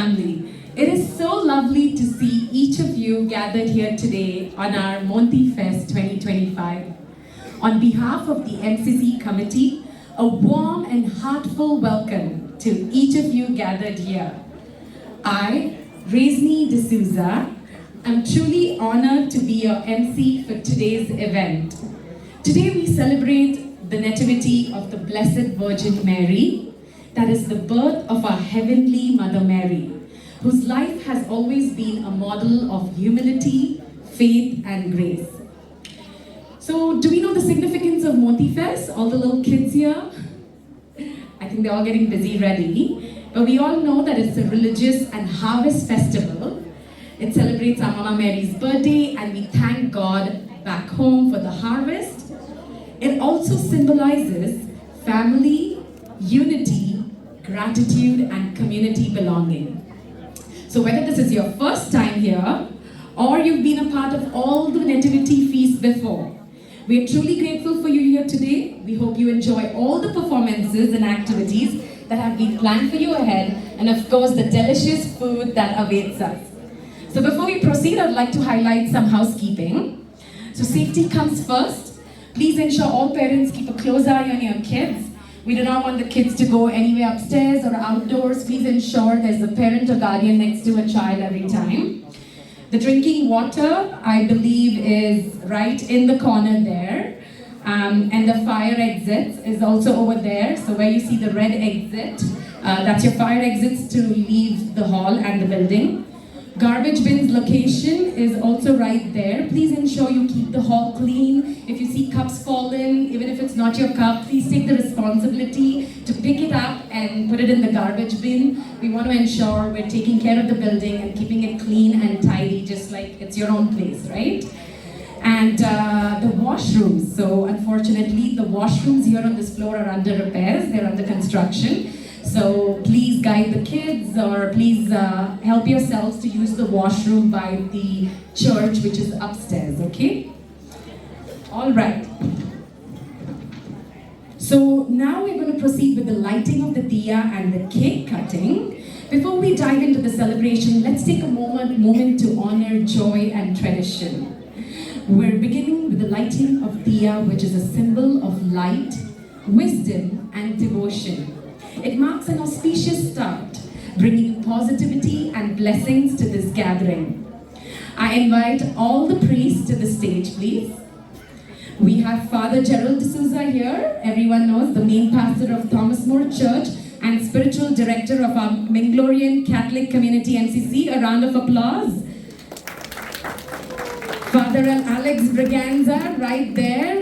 family. It is so lovely to see each of you gathered here today on our Monty Fest 2025. On behalf of the MCC committee, a warm and heartful welcome to each of you gathered here. I, Raisni D'Souza, am truly honored to be your MC for today's event. Today we celebrate the Nativity of the Blessed Virgin Mary, that is the birth of our Heavenly Mother Mary, whose life has always been a model of humility, faith, and grace. So, do we know the significance of Monty Fest? All the little kids here? I think they're all getting busy ready. But we all know that it's a religious and harvest festival. It celebrates our Mama Mary's birthday, and we thank God back home for the harvest. It also symbolizes family, unity, gratitude, and community belonging. So whether this is your first time here, or you've been a part of all the nativity feasts before, we are truly grateful for you here today. We hope you enjoy all the performances and activities that have been planned for you ahead, and of course the delicious food that awaits us. So before we proceed, I'd like to highlight some housekeeping. So safety comes first. Please ensure all parents keep a close eye on your kids. We do not want the kids to go anywhere upstairs or outdoors. Please ensure there's a parent or guardian next to a child every time. The drinking water, I believe, is right in the corner there. And the fire exits is also over there. So where you see the red exit, that's your fire exits to leave the hall and the building. Garbage bin's location is also right there. Please ensure you keep the hall clean. If you see cups fallen, even if it's not your cup, please take the responsibility to pick it up and put it in the garbage bin. We want to ensure we're taking care of the building and keeping it clean and tidy, just like it's your own place, right? And the washrooms. So unfortunately, the washrooms here on this floor are under repairs. They're under construction. So please guide the kids, or please help yourselves to use the washroom by the church, which is upstairs, okay? All right. So now we're going to proceed with the lighting of the diya and the cake cutting. Before we dive into the celebration, let's take a moment to honor joy and tradition. We're beginning with the lighting of diya, which is a symbol of light, wisdom, and devotion. It marks an auspicious start, bringing positivity and blessings to this gathering. I invite all the priests to the stage, please. We have Father Gerald D'Souza here. Everyone knows, the main pastor of Thomas More Church and spiritual director of our Minglorian Catholic Community MCC. A round of applause. Father Alex Braganza, right there.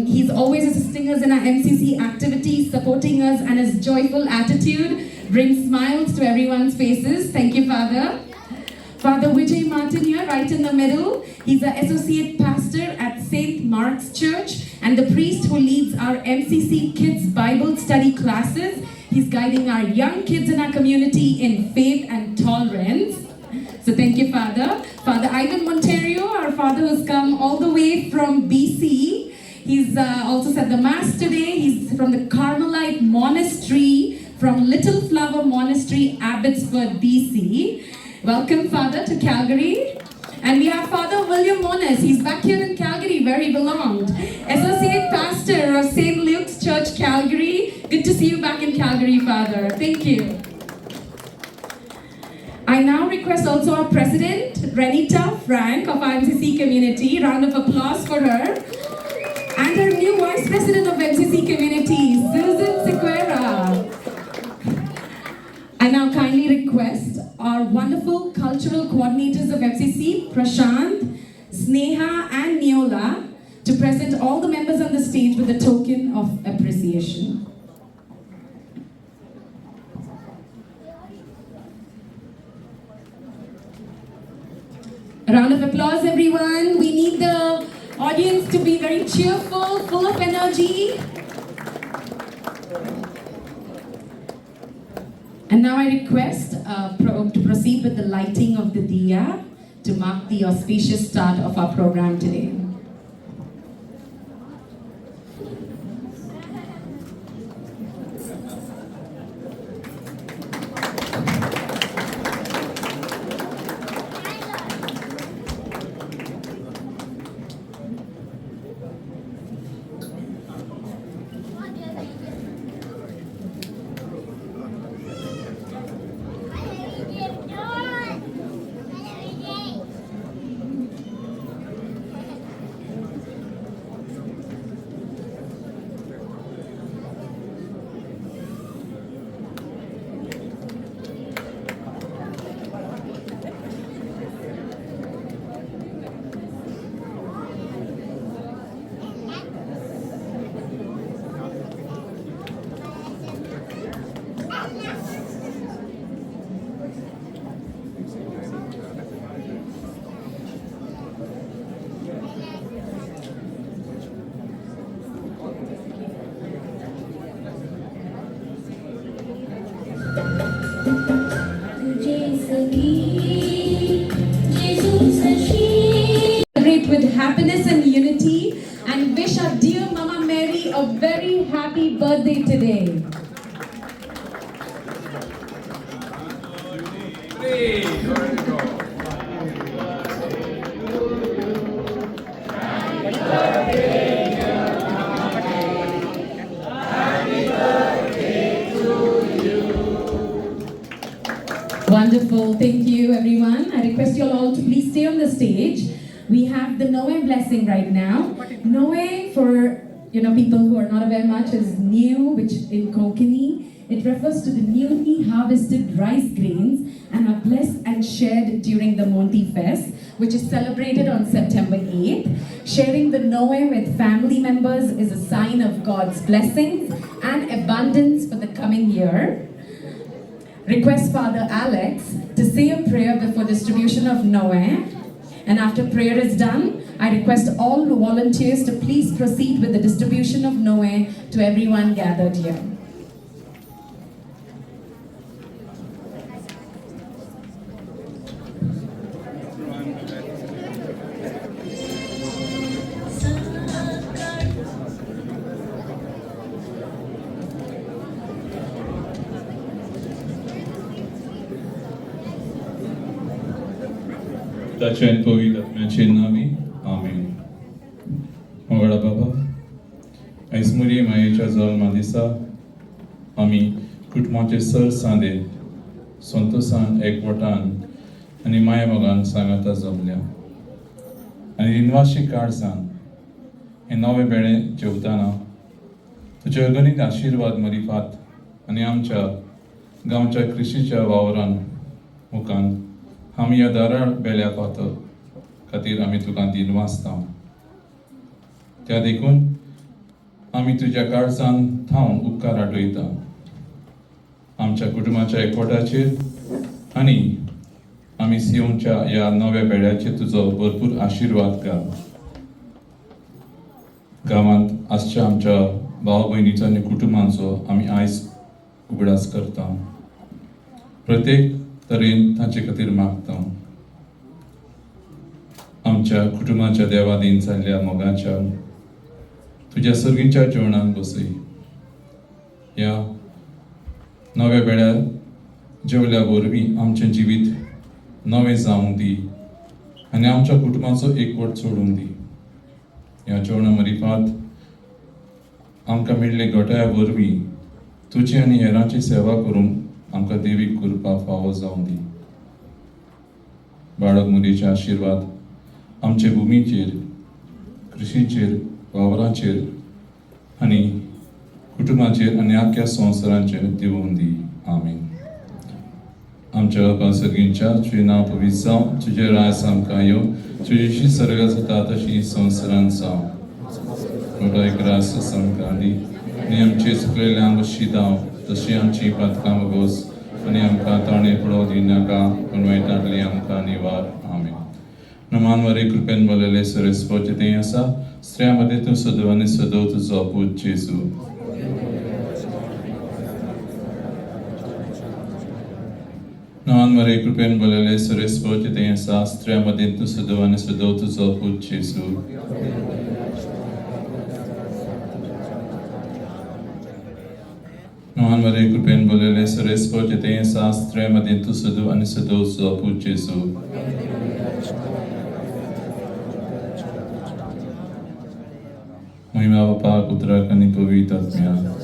He's always assisting us in our MCC activities, supporting us, and his joyful attitude brings smiles to everyone's faces. Thank you, Father. Father Vijay Martin here, right in the middle. He's an associate pastor at St. Mark's Church and the priest who leads our MCC Kids Bible study classes. He's guiding our young kids in our community in faith and tolerance. So thank you, Father. Father Ivan Monterio, our father who's come all the way from BC. He's also said the Mass today. He's from the Carmelite Monastery, from Little Flower Monastery, Abbotsford, BC. Welcome, Father, to Calgary. And we have Father William Moniz. He's back here in Calgary, where he belonged. Associate Pastor of St. Luke's Church, Calgary. Good to see you back in Calgary, Father. Thank you. I now request also our President, Renita Frank of our MCC community. Round of applause for her. And our new Vice President of MCC community, Susan Sequeira. I now kindly request our wonderful cultural coordinators of MCC, Prashant, Sneha, and Neola, to present all the members on the stage with a token of appreciation. A round of applause, everyone. We need the audience to be very cheerful, full of energy. And now I request to proceed with the lighting of the diya to mark the auspicious start of our program today. with happiness and unity and wish our dear Mama Mary a very happy birthday today. Wonderful. Thank you, everyone. I request you all to please stay on the stage. We have the Noe blessing right now. Noe, for people who are not aware much, is new, which in Konkani, it refers to the newly harvested rice grains and are blessed and shared during the Monty Fest, which is celebrated on September 8th. Sharing the Noe with family members is a sign of God's blessings and abundance for the coming year. Request Father Alex to say a prayer before distribution of Noe. And after prayer is done, I request all volunteers to please proceed with the distribution of Noe to everyone gathered here. Tacia and Povita Machinami. Amen. Mogada Baba. Aismuri Mayecha Zal Madisa. Ami Kutmache Sir Sande. Sontosan Ekwotan. Ani Maya Mogan Sangata Zoblia. Ani Invashi Karsan. In Nove Bene Jevtana. तुझे अगणित आशीर्वाद मरिफात आणि आमच्या गावच्या कृषीच्या वावरान मुखान आमी ह्या दाराळ बेल्या फात खातीर आमी तुका दिनवासता त्या देखून आमी तुज्या काळजान थावन उपकार आठयता आमच्या कुटुंबाच्या एकवटाचेर आनी आमी सियोनच्या ह्या नव्या बेड्याचेर तुजो भरपूर आशीर्वाद घाल गांवांत आसच्या आमच्या भाव भयणीचो आनी कुटुंबांचो आमी आयज उगडास करता प्रत्येक तरेन तांचे खातीर मागता आमच्या कुटुंबाच्या देवादीन जाल्ल्या मोगाच्या तुज्या सर्गीच्या जेवणान बसय ह्या नव्या बेड्यार जेवल्या वरवीं आमचें जिवीत नवें जावंक दी आनी आमच्या कुटुंबाचो एकवट सोडूंक दी ह्या जेवणा मरिफात आमकां मेळिल्ले घोटाळ्या वरवीं तुजी आनी हेरांची सेवा करूंक आमकां देवीक कृपा फावो जावंक दी बाळक मुलीचे आशिर्वाद आमचे भुमीचेर कृषीचेर वावरांचेर आनी कुटुंबाचेर आनी आख्या संवसारांचेर दिवून दी आमीन आमच्या बापा सर्गींच्या तुजें नांव पवित्र जावं तुजें राज आमकां येवं तुजी सर्गां जाता तशी संवसारांत जावं मोठो एक रास आमकां दी आनी आमचे चुकलेल्यांक अशी दाव तशी आमची पातकां वगोस आनी आमकां ताणे पडो दिनाका पूण वायटांतली आमकां निवार आमीन नमान वरे कृपेन बोलले सरस्वती तें आसा स्त्रियां मदें तूं सदव आनी सदव तुजो पूत जेजू नमान वरे कृपेन बोलले सरस्वती तें आसा स्त्रियां मदें तूं सदव आनी सदव तुजो पूत जेजू नमान वरे कृपेन बोलले सरस्वती तें आसा स्त्रियां मदें तूं सदव आनी सदव तुजो पूत जेजू महिमा बापा पुत्राक आनी पवित्र आत्म्याक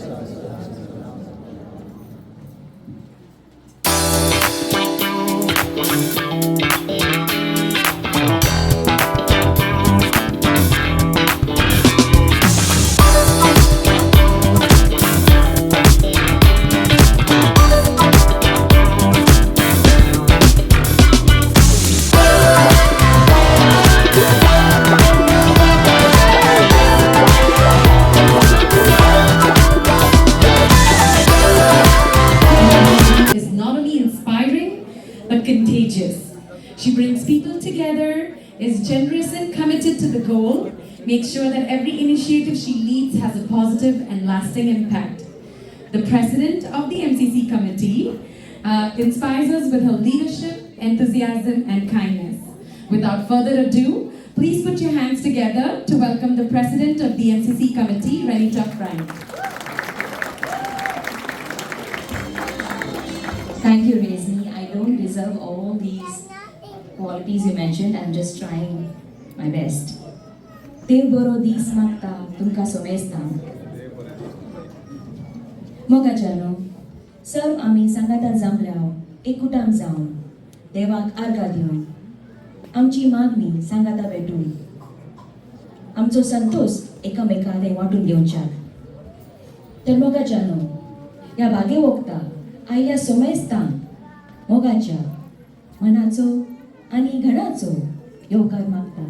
She brings people together, is generous and committed to the goal, makes sure that every initiative she leads has a positive and lasting impact. The president of the MCC committee inspires us with her leadership, enthusiasm and kindness. Without further ado, Please put your hands together to welcome the President of the MCC Committee, Renita Frank. Thank you, Rezni. I don't deserve all these qualities you mentioned. I'm just trying my best. Dev boro dis magta tumka somestam. Mogajano, सर्व आम्ही संगातात जमल्याव एकूटाम जावन देवाक आर्गां दिवन आमची मागणी सांगाता भेटून आमचो संतोष एकामेकांक वांटून घेवच्याक. तर मोगाच्यानो ह्या बागे वखदा आयल्या सोमेस्तान मोगाच्या मनाचो आनी घणाचो येवकार मागता.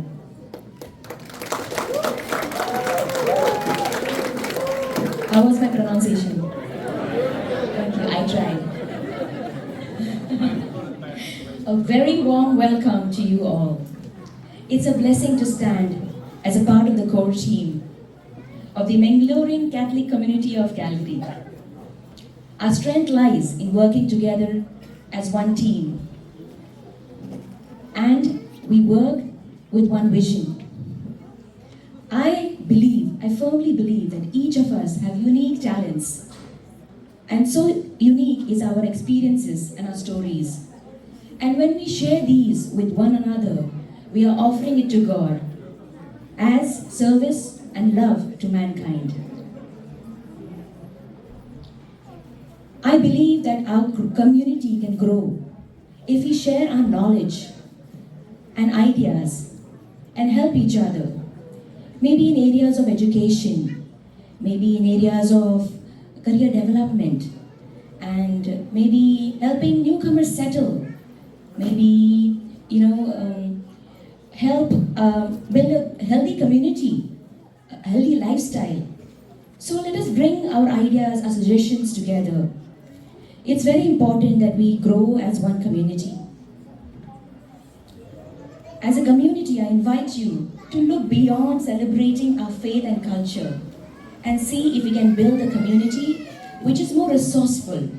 How was my pronunciation? Thank you, I tried. A very warm welcome to you all. It's a blessing to stand as a part of the core team of the Mangalorean Catholic community of Calgary. Our strength lies in working together as one team, and we work with one vision. I firmly believe that each of us have unique talents, and so unique is our experiences and our stories. And when we share these with one another, we are offering it to God as service and love to mankind. I believe that our community can grow if we share our knowledge and ideas and help each other. Maybe in areas of education, maybe in areas of career development, and maybe helping newcomers settle. Maybe, help build a healthy community, a healthy lifestyle. So let us bring our ideas, our suggestions together. It's very important that we grow as one community. As a community, I invite you to look beyond celebrating our faith and culture and see if we can build a community which is more resourceful,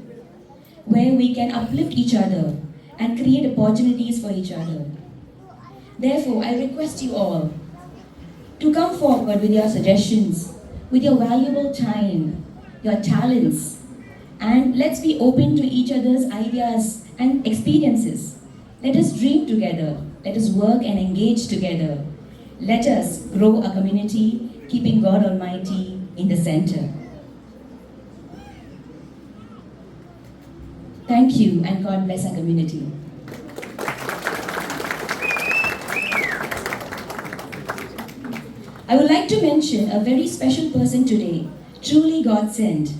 where we can uplift each other and create opportunities for each other. Therefore, I request you all to come forward with your suggestions, with your valuable time, your talents, and let's be open to each other's ideas and experiences. Let us dream together. Let us work and engage together. Let us grow a community, keeping God Almighty in the center. Thank you, and God bless our community. I would like to mention a very special person today, truly God sent,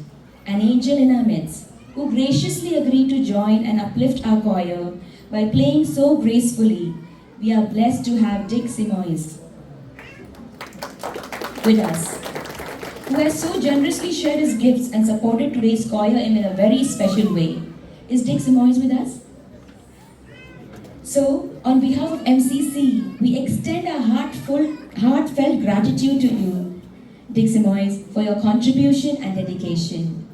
an angel in our midst, who graciously agreed to join and uplift our choir by playing so gracefully. We are blessed to have Dick Simoes with us, who has so generously shared his gifts and supported today's choir in a very special way. Is Dick Simoes with us? So, on behalf of MCC, we extend our heartfelt gratitude to you, Dick Simoes, for your contribution and dedication.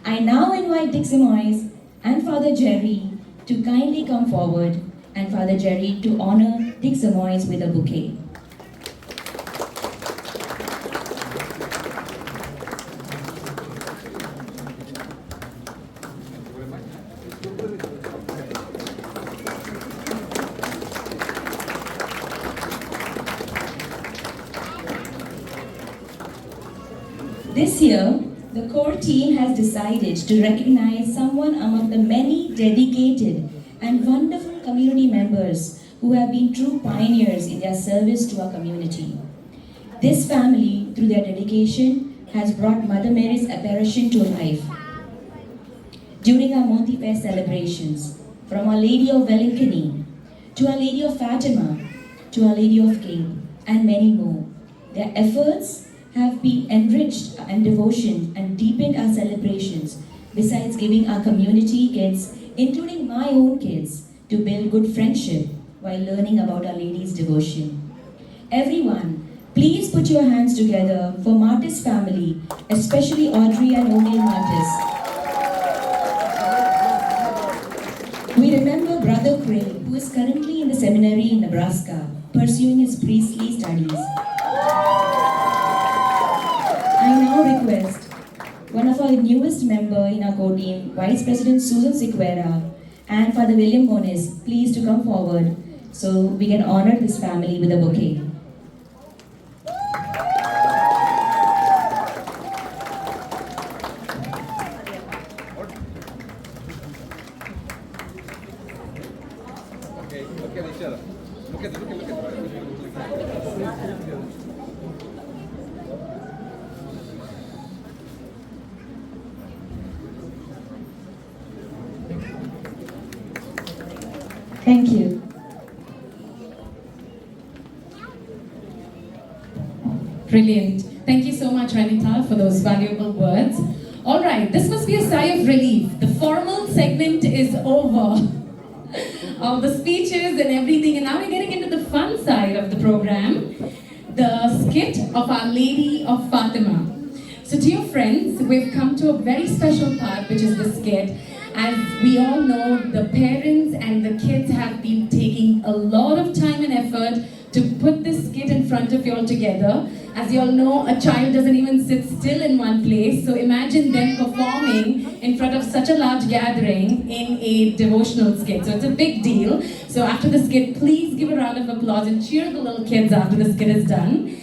I now invite Dick Simoes and Father Jerry to kindly come forward, and Father Jerry to honor Dick Simoes with a bouquet. This year, the core team has decided to recognize someone among the many dedicated and wonderful community members who have been true pioneers in their service to our community. This family, through their dedication, has brought Mother Mary's apparition to life. During our Monty Fest celebrations, from Our Lady of Wellinkeny, to Our Lady of Fatima, to Our Lady of Cape, and many more, their efforts have been enriched and devotion and deepened our celebrations, besides giving our community kids, including my own kids, to build good friendship while learning about Our Lady's devotion. Everyone, please put your hands together for Martis family, especially Audrey and O'Neill Martis. We remember Brother Craig, who is currently in the seminary in Nebraska, pursuing his priestly studies. I now request one of our newest member in our core team, Vice President Susan Sequeira and Father William Moniz, please to come forward so we can honor this family with a bouquet. Thank you. Brilliant. Thank you so much, Ranita, for those valuable words. All right, this must be a sigh of relief. The formal segment is over. All the speeches and everything, and now we're getting into the fun side of the program, the skit of Our Lady of Fatima. So to your friends, we've come to a very special part, which is the skit. As we all know, the parents and the kids have been taking a lot of time and effort to put this skit in front of you all together. As you all know, a child doesn't even sit still in one place, so imagine them performing in front of such a large gathering in a devotional skit. So it's a big deal. So after the skit, please give a round of applause and cheer the little kids after the skit is done.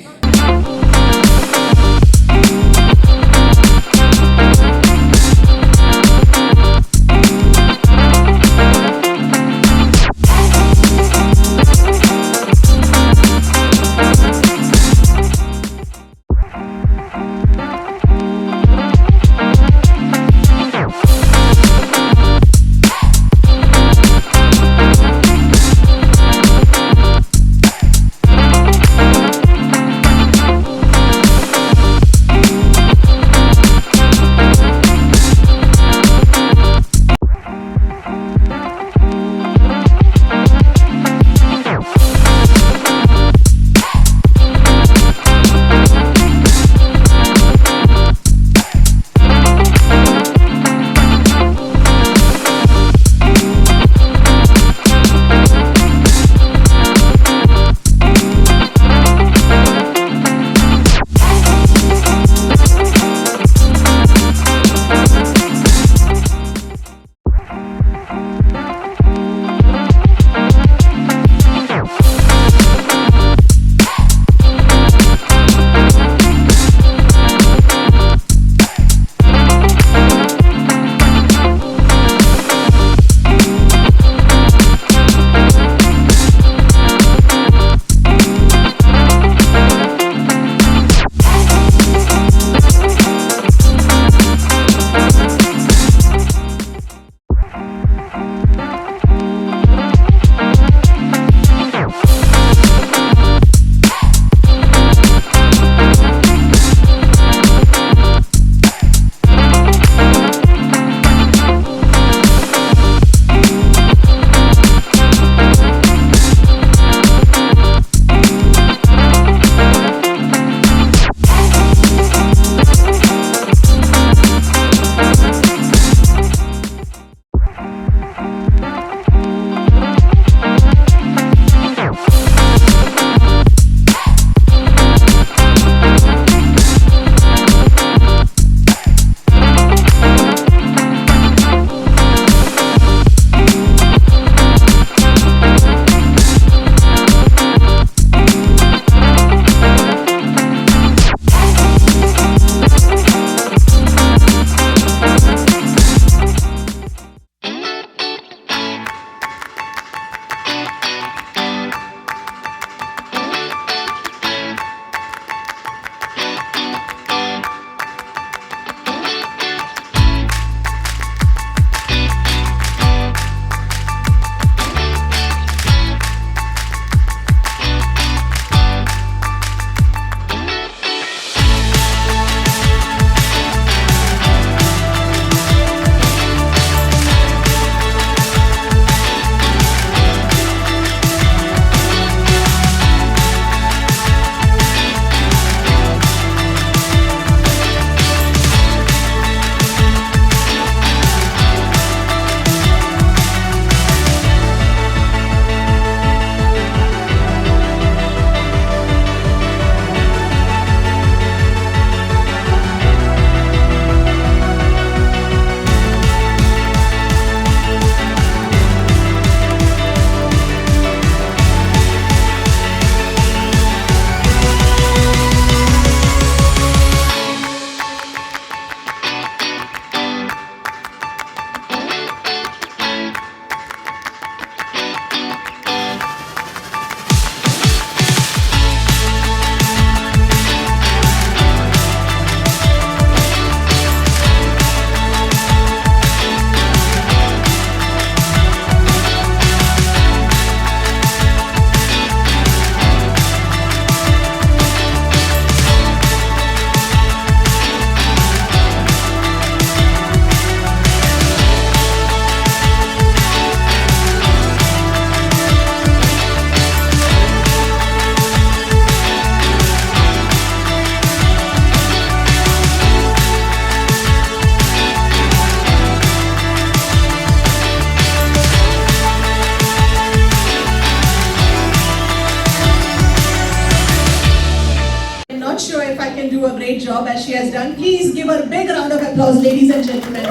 can do a great job as she has done. Please give her a big round of applause, ladies and gentlemen.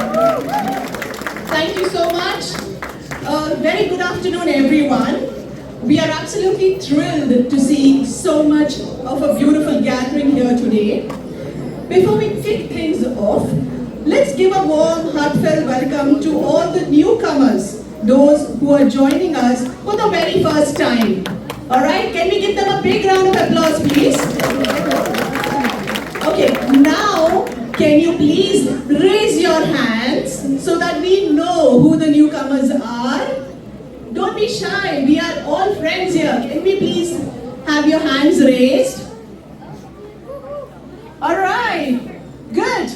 Thank you so much. Very good afternoon, everyone. We are absolutely thrilled to see so much of a beautiful gathering here today. Before we kick things off, let's give a warm, heartfelt welcome to all the newcomers, those who are joining us for the very first time. Alright, can we give them a big round of applause, please? Okay, now can you please raise your hands so that we know who the newcomers are? Don't be shy, we are all friends here. Can we please have your hands raised? Alright, good.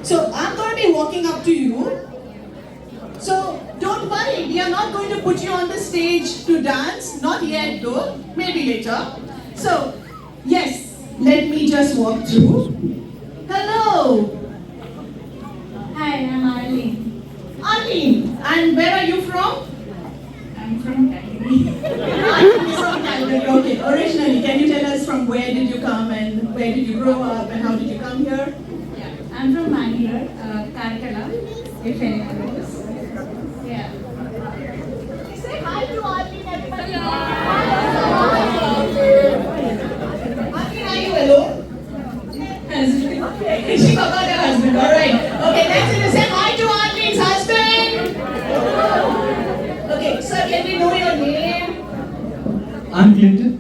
So I'm going to be walking up to you. So don't worry, we are not going to put you on the stage to dance. Not yet though, maybe later. So, yes, let me just walk through. Hello. Hi, I'm Arlene. Arlene, and where are you from? I'm from Calgary. From Calgary, okay. Originally, can you tell us from where did you come and where did you grow up and how did you come here? Yeah, I'm from Mangalore, Karkala, if anyone knows. Yeah. Say hi to Arlene, everybody. Arlene, are you alone? Okay, she forgot her husband, alright. Okay, next is say hi to Arlene's husband. Okay, sir, can we know your name? I'm Clinton.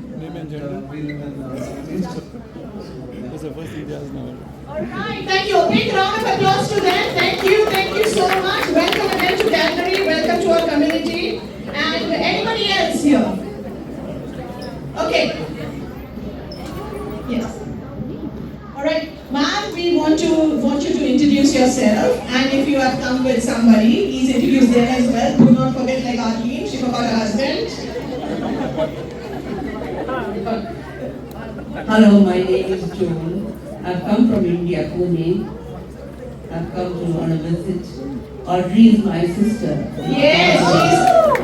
Alright, thank you. A big round of applause to them. Thank you so much. Welcome again to Calgary, welcome to our community. And anybody else here? Okay. Yes. Alright, ma'am, we want you to introduce yourself. And if you have come with somebody, please introduce them as well. Do not forget like Arlene, she forgot her husband. Hello, my name is Joan. I've come from India, Pune. I've come to on a visit. Audrey is my sister. Yes,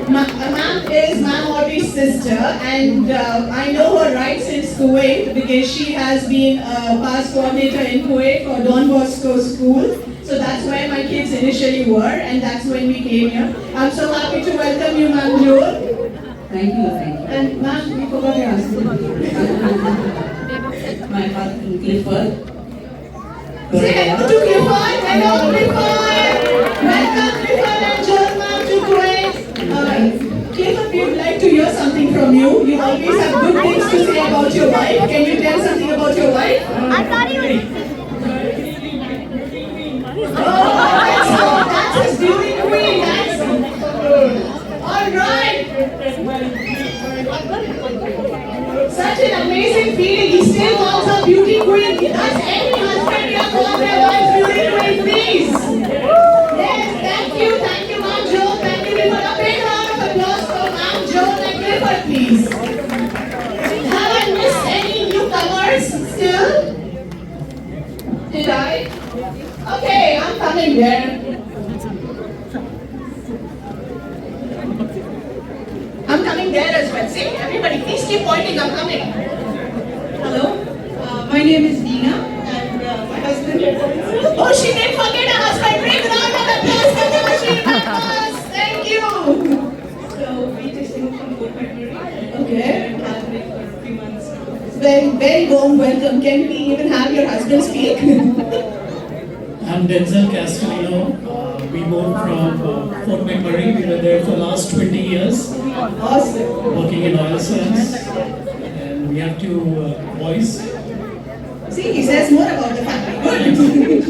Ma'am Audrey's sister, and I know her right since Kuwait because she has been a past coordinator in Kuwait for Don Bosco School. So that's where my kids initially were, and that's when we came here. I'm so happy to welcome you, Ma'am Joan. Thank you. And ma'am, we forgot your husband. My husband Clifford. Say hello to Clifford. Hello, Clifford. Welcome, Clifford and Joan, ma'am, to Kuwait. Clifford, we would like to hear something from you. You always have good things to say about your wife. Can you tell something about your wife? I thought you were. Oh, that's his beauty queen. That's all right. Such an amazing feeling. He still calls her beauty queen. Does any husband here call their wife beauty queen, please? Yes, thank you, Ma'am Joan. Thank you, Clifford. A big round of applause for Ma'am Joan and Clifford, please. Have I missed any newcomers still? Did I? Okay, I'm coming there. I'm coming there as well. See, everybody, please keep pointing. I'm coming. Hello, my name is Dina, and my husband. Oh, she didn't forget her husband. Big round of applause for the machine. Thank you. So we just moved from Fort McMurray. Okay. Calgary for a few months. Very warm welcome. Can we even have your husband speak? I'm Denzel Castellino. We moved from Fort McMurray. We were there for the last 20 years, Awesome. working in oil sands. And we have two boys. See, he says more about the family. Good.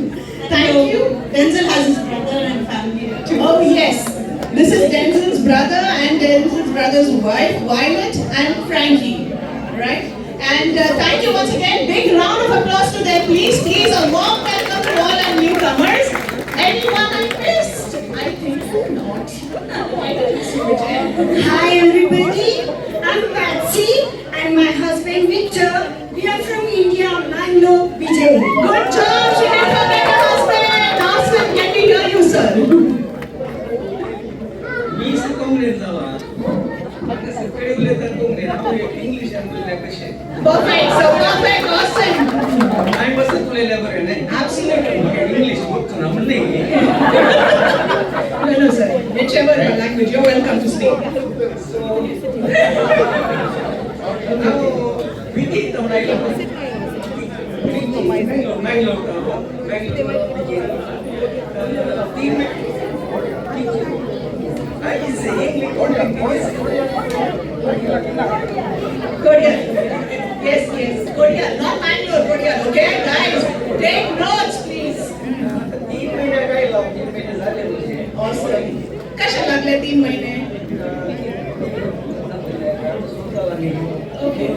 Thank you. Denzel has his brother and family too. Oh yes. This is Denzel's brother and Denzel's brother's wife, Violet and Frankie. Right? And thank you once again. Big round of applause to them, please. Please, a warm welcome to all our newcomers. Anyone I missed? I think not. I didn't see it. Hi everybody, I'm Patsy and my husband Victor. We are from India, Bangalore, Vijay. Good job. She didn't forget her husband. Awesome. Can we hear you, sir? Perfect, so perfect, awesome. Absolutely. No, sir. Whichever language, you're welcome to speak. Korea. Yes, Korea. Not Bangalore, Korea. Okay, guys, take notes, please. Awesome. कशा लागले 3 महिने? Okay.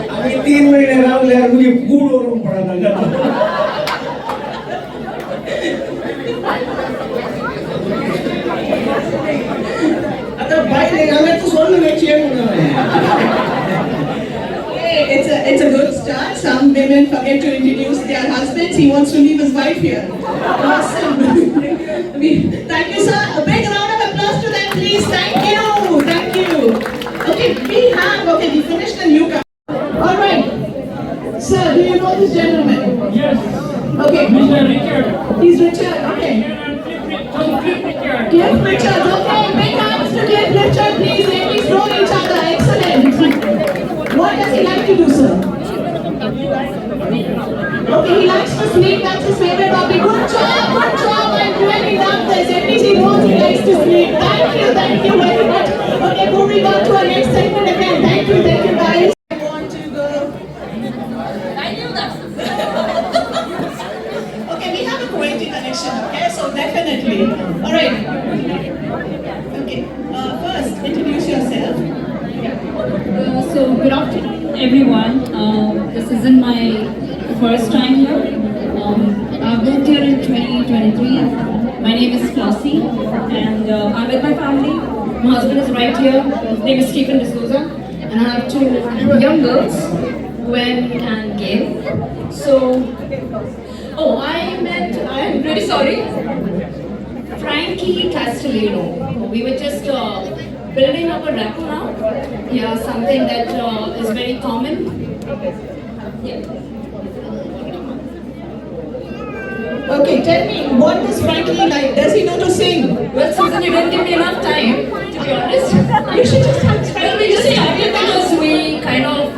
आम्ही 3 महिने राहल्यावर मुली गुडवरून पडायला लागला. आता बाईने गाण्याचं सोडलं नाही म्हणून. It's a good start. Some women forget to introduce their husbands. He wants to leave his wife here. Awesome. Thank you, sir. A big round of applause to them, please. Thank you. Okay, we finished the new comer. All right. Sir, do you know this gentleman? Yes, Okay. Mr. Richard. He's Richard. Okay. Cliff Richard. Okay, big hands to Cliff Richard, please. Ladies know each other. Excellent. What does he like to do, sir? Okay, he likes to sleep. That's his favorite hobby. Good job. I'm really love this. At least he knows he likes to sleep. Thank you very much. Okay, moving on to our next segment again. Thank you, guys. I want to go. I knew that. Okay, we have a Kuwaiti connection. Okay, so definitely. All right. Okay. First, introduce yourself. So good afternoon everyone. This isn't my first time here. I've moved here in 2023. My name is Flossie and I'm with my family. My husband is right here. His name is Stephen D'Souza and I have 2 young girls, Gwen and Gail. So, I'm really sorry. Frankie Castellano. We were just building up a rapport now. Yeah, something that is very common. Yeah. Okay, tell me, what does Frankie like? Does he know to sing? Well, Susan, you didn't give me enough time, to be honest. You should just have Well, we just started because we kind of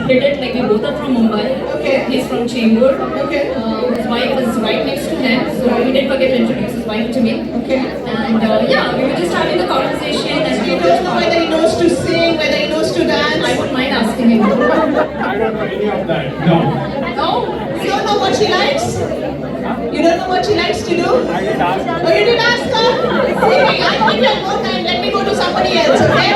hit it like we both are from Mumbai. Okay. He's from Chembur. Okay. His wife is right next to him, so we did forget to introduce his wife to me. Okay. And yeah, we were just having the conversation and You don't know whether he knows to sing, whether he knows to dance. I wouldn't mind asking him. I don't know any of that. No. No? You don't know what she likes? You don't know what she likes to do? I did ask. Oh, you did ask her? See, I think you have more time. Let me go to somebody else, okay?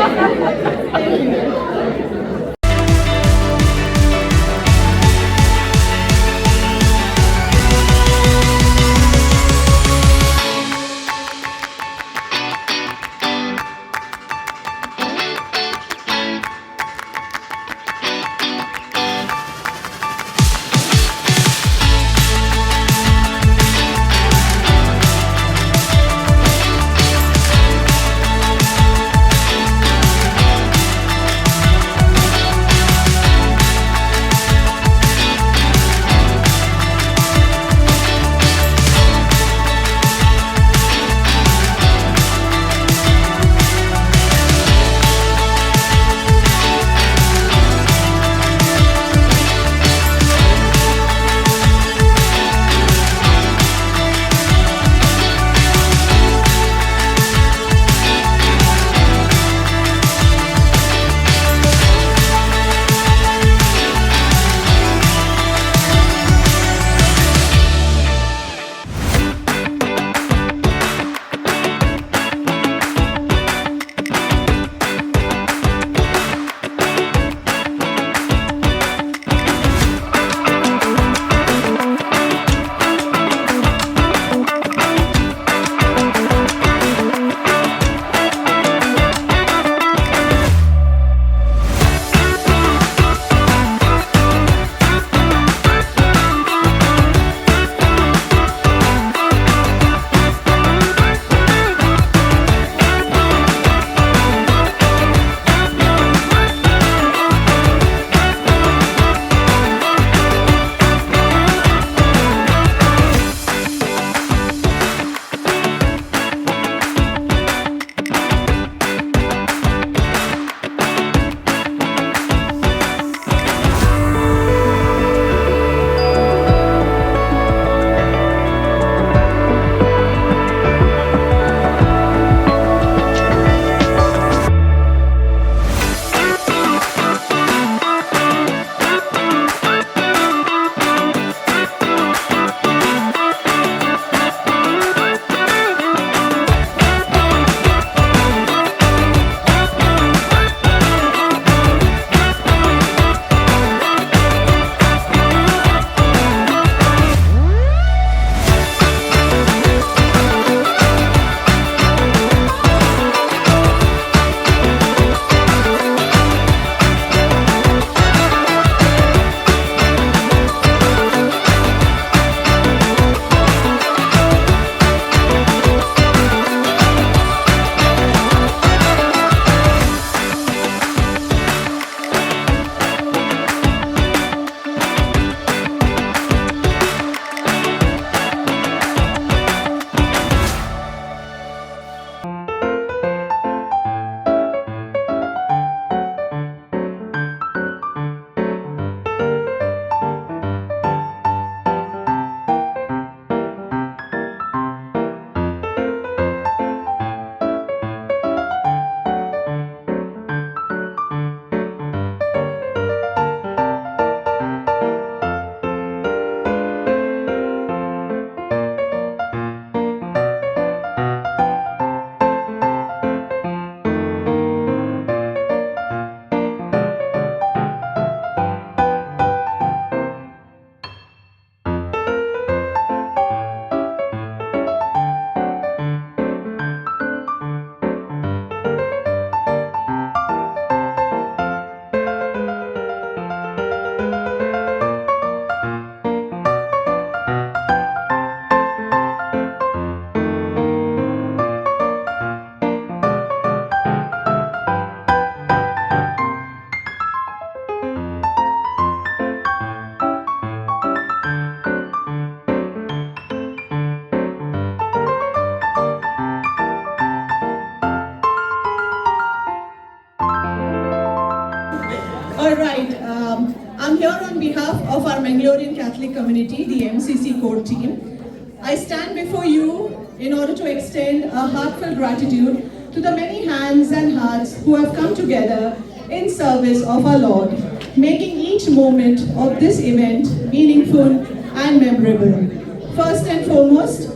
here on behalf of our Mangalorean Catholic community, the MCC core team, I stand before you in order to extend a heartfelt gratitude to the many hands and hearts who have come together in service of our Lord, making each moment of this event meaningful and memorable. First and foremost,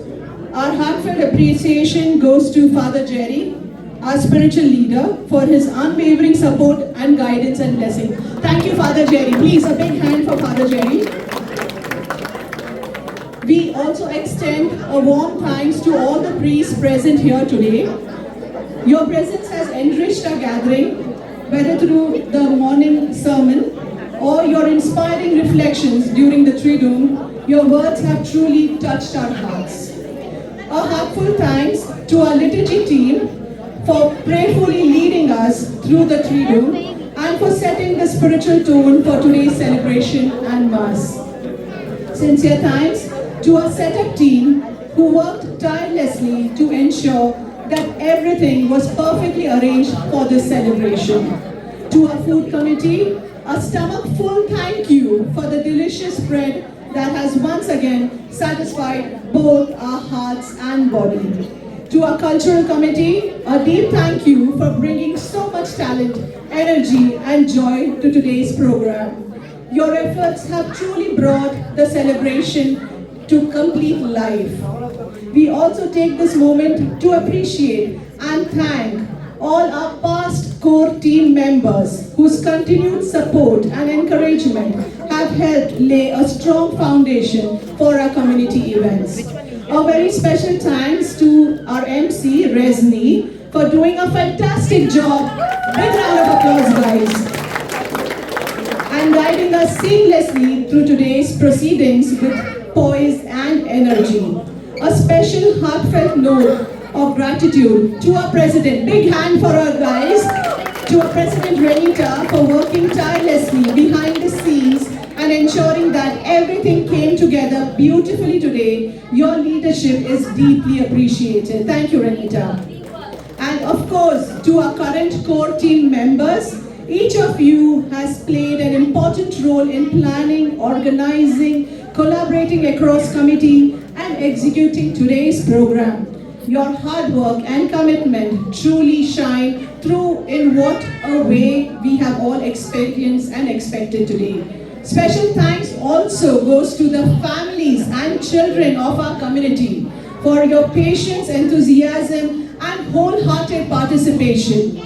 our heartfelt appreciation goes to Father Jerry, our spiritual leader, for his unwavering support and guidance and blessing. Thank you, Father Jerry. Please, a big hand for Father Jerry. We also extend a warm thanks to all the priests present here today. Your presence has enriched our gathering, whether through the morning sermon or your inspiring reflections during the Triduum. Your words have truly touched our hearts. A heartfelt thanks to our liturgy team for prayerfully leading us through the Triduum and for setting the spiritual tone for today's celebration and Mass. Sincere thanks to our setup team who worked tirelessly to ensure that everything was perfectly arranged for this celebration. To our food committee, a stomach-full thank you for the delicious bread that has once again satisfied both our hearts and body. To our cultural committee, a deep thank you for bringing so much talent, energy and joy to today's program. Your efforts have truly brought the celebration to complete life. We also take this moment to appreciate and thank all our past core team members whose continued support and encouragement have helped lay a strong foundation for our community events. A very special thanks to our MC, Rezni, for doing a fantastic job. Big round of applause, guys. And guiding us seamlessly through today's proceedings with poise and energy. A special heartfelt note of gratitude to our President. Big hand for our guys. To our President Renita for working tirelessly behind the scenes and ensuring that everything came together beautifully today. Your leadership is deeply appreciated. Thank you, Renita. And of course, to our current core team members, each of you has played an important role in planning, organizing, collaborating across committee and executing today's program. Your hard work and commitment truly shine through in what a way we have all experienced and expected today. Special thanks also goes to the families and children of our community for your patience, enthusiasm and wholehearted participation.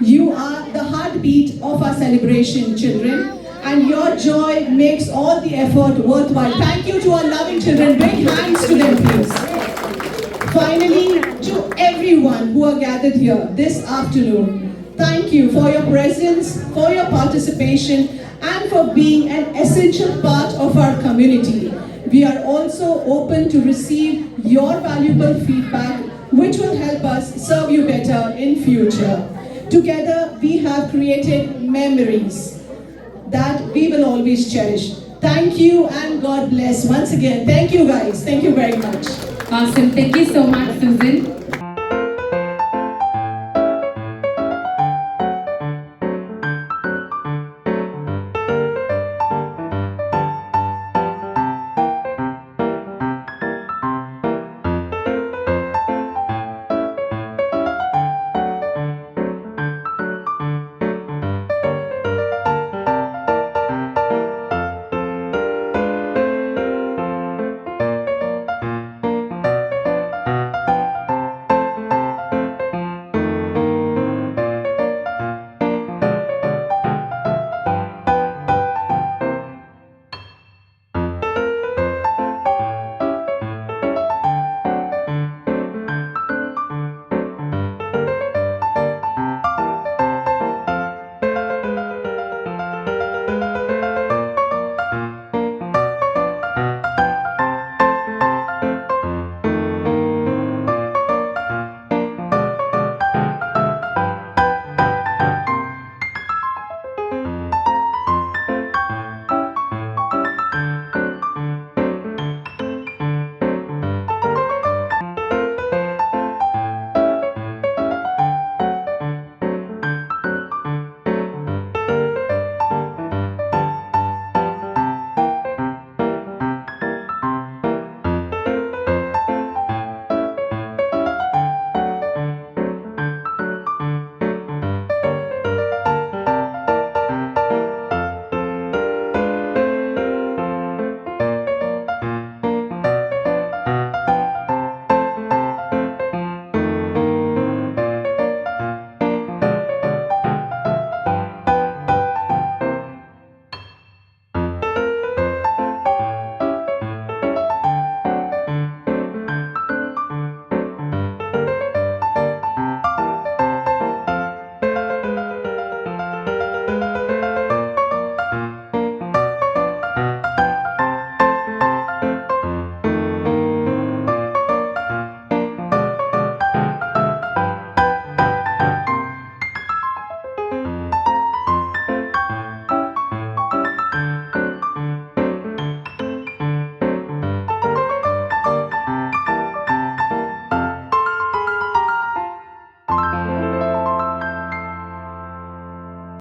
You are the heartbeat of our celebration, children, and your joy makes all the effort worthwhile. Thank you to our loving children. Big hands to them, please. Finally, to everyone who are gathered here this afternoon, thank you for your presence, for your participation, and for being an essential part of our community. We are also open to receive your valuable feedback, which will help us serve you better in future. Together, we have created memories that we will always cherish. Thank you and God bless. Once again, thank you guys. Thank you very much. Awesome. Thank you so much, Susan.